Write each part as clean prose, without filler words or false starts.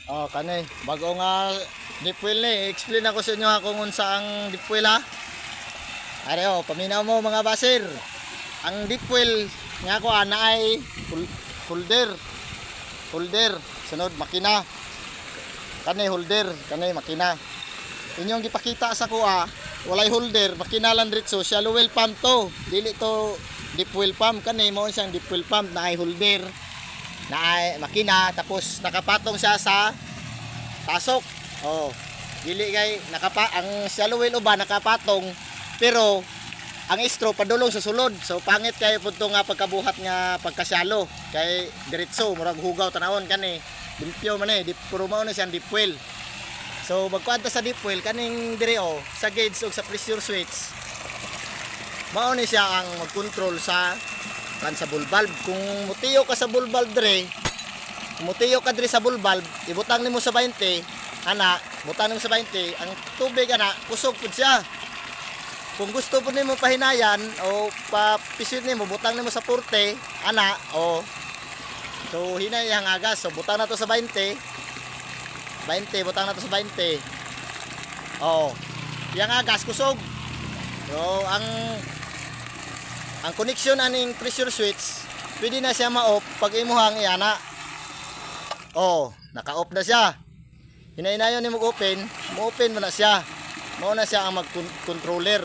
Oh, kanay bago nga deep well ni, explain ako sa inyo ha kung unsa ang deep well ha. Are oh, paminaw mo mga basir. Ang deep well nga ko ana ay holder. Holder, sunod makina. Kanay holder, kanay makina. Inyong gipakita sa kuha, walay holder, makina lang diretso, shallow well pump to. Dili to deep well pump, kanay mo siyang deep well pump na ay holder, na ay makina, tapos nakapatong siya sa tasok. Oh, dili kay ang shallow well uba nakapatong, pero ang istro padulong sa sulod. So pangit kay punto nga pagkabuhat nga pagkasyalo kay diretso murag hugaw tanawon kani. Limpyo man eh, puro mao na siyang deep well. So magkuanta sa deep well kaning dire oh, sa gauge ug sa pressure switch. Mao ni siya ang mag-control sa sa bull valve. Kung mutiyo ka sa bull valve dire, mutiyo ka dire sa bull valve, ibutang nimo sa 20, ana, butang nimo sa 20, ang tubig ana kusog pud siya. Kung gusto po nimo pahinayan o papisit nimo, butang nimo sa 40, ana, o so hinay ang agas. So butang na to sa 20, butang na to sa 20. Oh, yang agas kusog. So ang connection aning pressure switch, pwede na siya ma-off pag imuhang iana. Oh, naka-off na siya. Hinay-hinayon nimo open, mo-open mo na siya. Mao na siya ang mag-controller.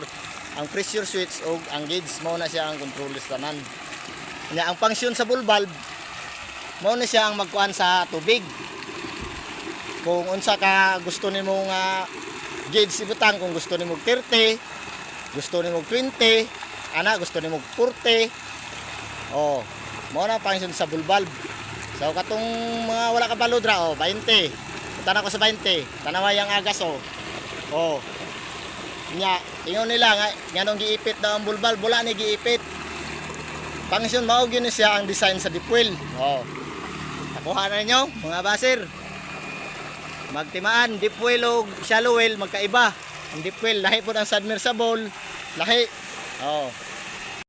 Ang pressure switch o ang gauge, mao na siya ang controller sa tanan. Nya ang function sa bull valve, mao na siya ang magkuan sa tubig. Kung unsa ka gusto nimo nga gauge ibutang, kung gusto nimo 30, gusto nimo 20, ana gusto nimo 40. Oh, mao na function sa bull valve. So katong mga wala ka balodra oh, 20. Punta na ko sa 20. Tanawa yang agas oh. Oh. Nya, ingon nila nga nganong giipit daw ang bull valve, wala ni giipit. Function mao gyud siya ang design sa deep well. Oh. Nakuha na ninyo mga basir. Magtimaan deep well o shallow well magkaiba. Ang deep well lahi pud ang submersible, lahi. Oh.